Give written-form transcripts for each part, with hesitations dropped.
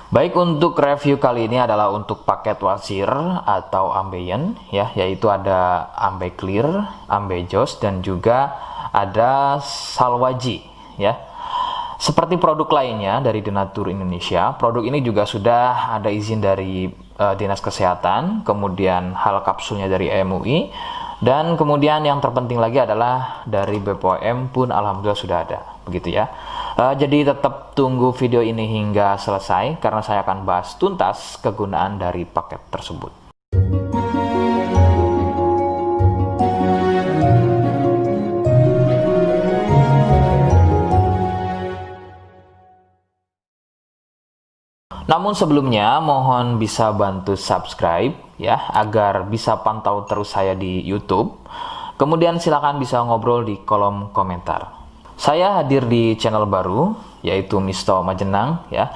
Baik, untuk review kali ini adalah untuk paket wasir atau ambeien ya, yaitu ada ambeclear, ambejos dan juga ada salwaji ya. Seperti produk lainnya dari Denatur Indonesia, produk ini juga sudah ada izin dari Dinas Kesehatan, kemudian hal kapsulnya dari MUI, dan kemudian yang terpenting lagi adalah dari BPOM pun alhamdulillah sudah ada, begitu ya. Jadi tetap tunggu video ini hingga selesai karena saya akan bahas tuntas kegunaan dari paket tersebut. Namun sebelumnya mohon bisa bantu subscribe ya agar bisa pantau terus saya di YouTube. Kemudian silakan bisa ngobrol di kolom komentar. Saya hadir di channel baru yaitu Misto Majenang ya.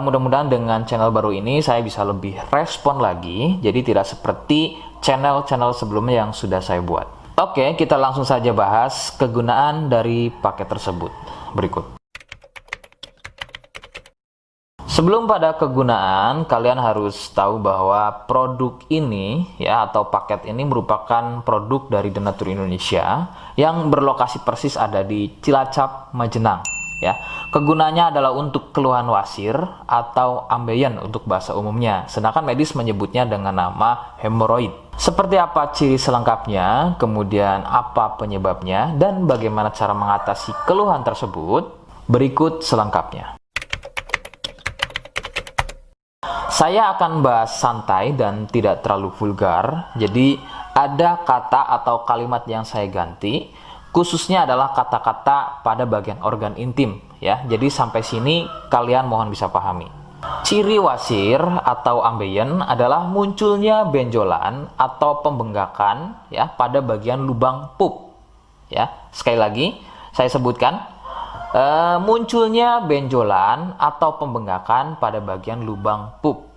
Mudah-mudahan dengan channel baru ini saya bisa lebih respon lagi. Jadi tidak seperti channel-channel sebelumnya yang sudah saya buat. Oke, kita langsung saja bahas kegunaan dari paket tersebut. Berikut. Sebelum pada kegunaan, kalian harus tahu bahwa produk ini ya atau paket ini merupakan produk dari Denatur Indonesia yang berlokasi persis ada di Cilacap, Majenang ya. Kegunaannya adalah untuk keluhan wasir atau ambeien untuk bahasa umumnya, sedangkan medis menyebutnya dengan nama hemoroid. Seperti apa ciri selengkapnya, kemudian apa penyebabnya, dan bagaimana cara mengatasi keluhan tersebut, berikut selengkapnya. Saya akan bahas santai dan tidak terlalu vulgar, jadi ada kata atau kalimat yang saya ganti, khususnya adalah kata-kata pada bagian organ intim ya. Jadi sampai sini kalian mohon bisa pahami. Ciri wasir atau ambeien adalah munculnya benjolan atau pembengkakan ya pada bagian lubang pup ya. Sekali lagi saya sebutkan, munculnya benjolan atau pembengkakan pada bagian lubang pup.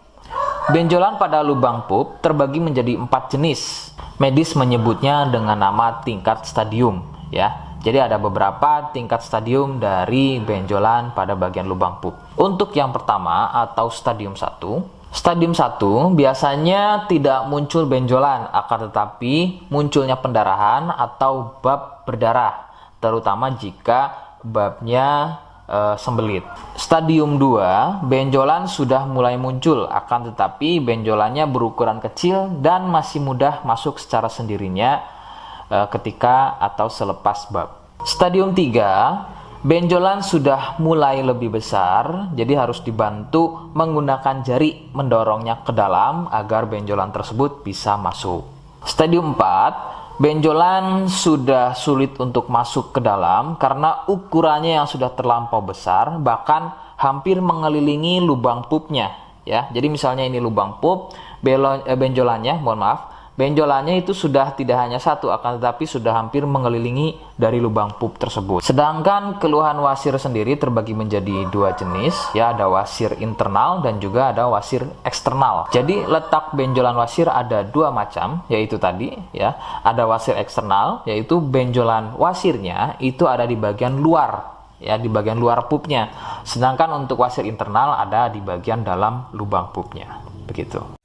Benjolan pada lubang pup terbagi menjadi 4 jenis. Medis menyebutnya dengan nama tingkat stadium ya. Jadi ada beberapa tingkat stadium dari benjolan pada bagian lubang pup. Untuk yang pertama atau stadium 1, stadium 1 biasanya tidak muncul benjolan, akan tetapi munculnya pendarahan atau bab berdarah, terutama jika babnya sembelit. Stadium 2, benjolan sudah mulai muncul, akan tetapi benjolannya berukuran kecil dan masih mudah masuk secara sendirinya ketika atau selepas bab. Stadium 3, benjolan sudah mulai lebih besar, jadi harus dibantu menggunakan jari mendorongnya ke dalam agar benjolan tersebut bisa masuk. Stadium 4, benjolan sudah sulit untuk masuk ke dalam karena ukurannya yang sudah terlampau besar, bahkan hampir mengelilingi lubang pupnya ya. Jadi misalnya ini lubang pup, benjolannya, mohon maaf, benjolannya itu sudah tidak hanya satu, akan tetapi sudah hampir mengelilingi dari lubang pup tersebut. Sedangkan keluhan wasir sendiri terbagi menjadi 2 jenis ya, ada wasir internal dan juga ada wasir eksternal. Jadi letak benjolan wasir ada 2 macam, yaitu tadi ya, ada wasir eksternal yaitu benjolan wasirnya itu ada di bagian luar ya, di bagian luar pupnya. Sedangkan untuk wasir internal ada di bagian dalam lubang pupnya. Begitu.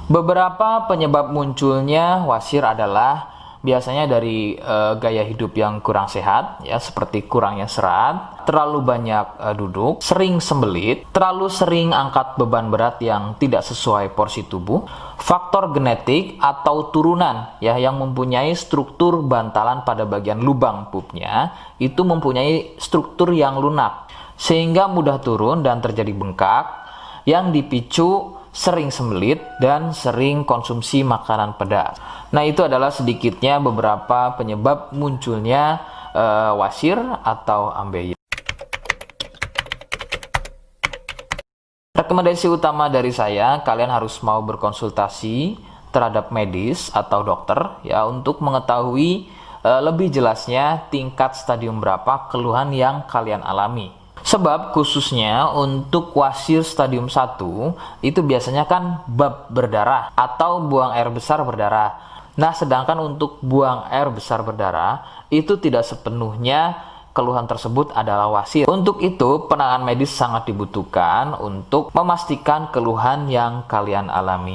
Beberapa penyebab munculnya wasir adalah biasanya dari gaya hidup yang kurang sehat ya, seperti kurangnya serat, terlalu banyak duduk, sering sembelit, terlalu sering angkat beban berat yang tidak sesuai porsi tubuh, faktor genetik atau turunan ya yang mempunyai struktur bantalan pada bagian lubang pupnya itu mempunyai struktur yang lunak sehingga mudah turun dan terjadi bengkak yang dipicu sering sembelit dan sering konsumsi makanan pedas. Nah, itu adalah sedikitnya beberapa penyebab munculnya wasir atau ambeien. Rekomendasi utama dari saya, kalian harus mau berkonsultasi terhadap medis atau dokter ya untuk mengetahui lebih jelasnya tingkat stadium berapa keluhan yang kalian alami. Sebab khususnya untuk wasir stadium 1 itu biasanya kan bab berdarah atau buang air besar berdarah. Nah, sedangkan untuk buang air besar berdarah itu tidak sepenuhnya keluhan tersebut adalah wasit. Untuk itu, penanganan medis sangat dibutuhkan untuk memastikan keluhan yang kalian alami.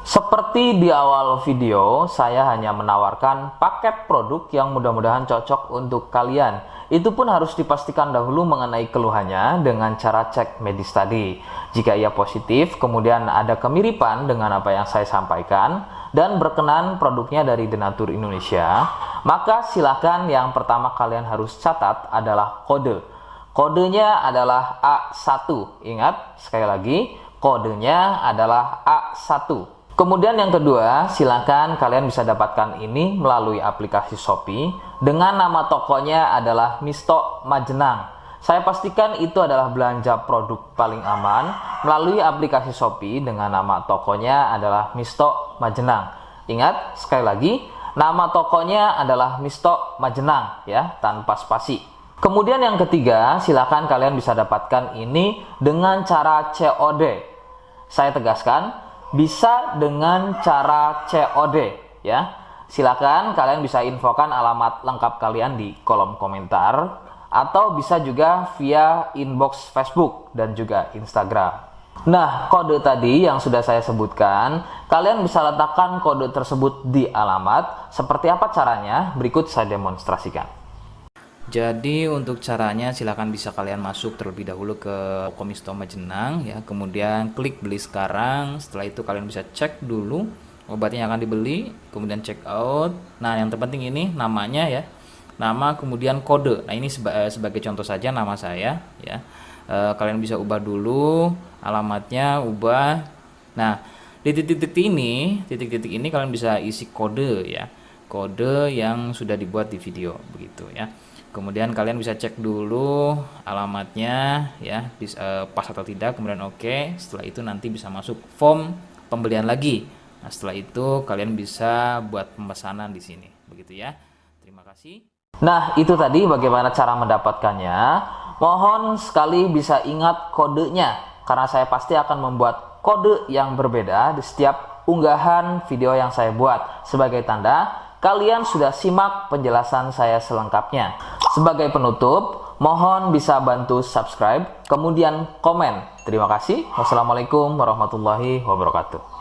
Seperti di awal video, saya hanya menawarkan paket produk yang mudah-mudahan cocok untuk kalian. Itu pun harus dipastikan dahulu mengenai keluhannya dengan cara cek medis tadi. Jika ia positif, kemudian ada kemiripan dengan apa yang saya sampaikan, dan berkenan produknya dari Denatur Indonesia, maka silakan yang pertama kalian harus catat adalah kode. Kodenya adalah A1. Ingat, sekali lagi, kodenya adalah A1. Kemudian yang kedua, silakan kalian bisa dapatkan ini melalui aplikasi Shopee dengan nama tokonya adalah Misto Majenang. Saya pastikan itu adalah belanja produk paling aman melalui aplikasi Shopee dengan nama tokonya adalah Misto Majenang. Ingat, sekali lagi, nama tokonya adalah Misto Majenang ya, tanpa spasi. Kemudian yang ketiga, silakan kalian bisa dapatkan ini dengan cara COD. Saya tegaskan, bisa dengan cara COD ya. Silakan kalian bisa infokan alamat lengkap kalian di kolom komentar atau bisa juga via inbox Facebook dan juga Instagram. Nah, kode tadi yang sudah saya sebutkan, kalian bisa letakkan kode tersebut di alamat. Seperti apa caranya? Berikut saya demonstrasikan. Jadi untuk caranya silakan bisa kalian masuk terlebih dahulu ke Misto Majenang ya, kemudian klik beli sekarang. Setelah itu kalian bisa cek dulu obatnya yang akan dibeli, kemudian check out. Nah, yang terpenting ini namanya ya, nama kemudian kode. Nah, ini sebagai contoh saja nama saya ya. Kalian bisa ubah dulu alamatnya, ubah. Nah, di titik-titik ini kalian bisa isi kode ya, kode yang sudah dibuat di video begitu ya. Kemudian kalian bisa cek dulu alamatnya ya, pas atau tidak, kemudian oke. Setelah itu nanti bisa masuk form pembelian lagi. Nah, setelah itu kalian bisa buat pemesanan di sini begitu ya. Terima kasih. Nah, itu tadi bagaimana cara mendapatkannya. Mohon sekali bisa ingat kodenya, karena saya pasti akan membuat kode yang berbeda di setiap unggahan video yang saya buat sebagai tanda kalian sudah simak penjelasan saya selengkapnya. Sebagai penutup, mohon bisa bantu subscribe, kemudian komen. Terima kasih. Wassalamualaikum warahmatullahi wabarakatuh.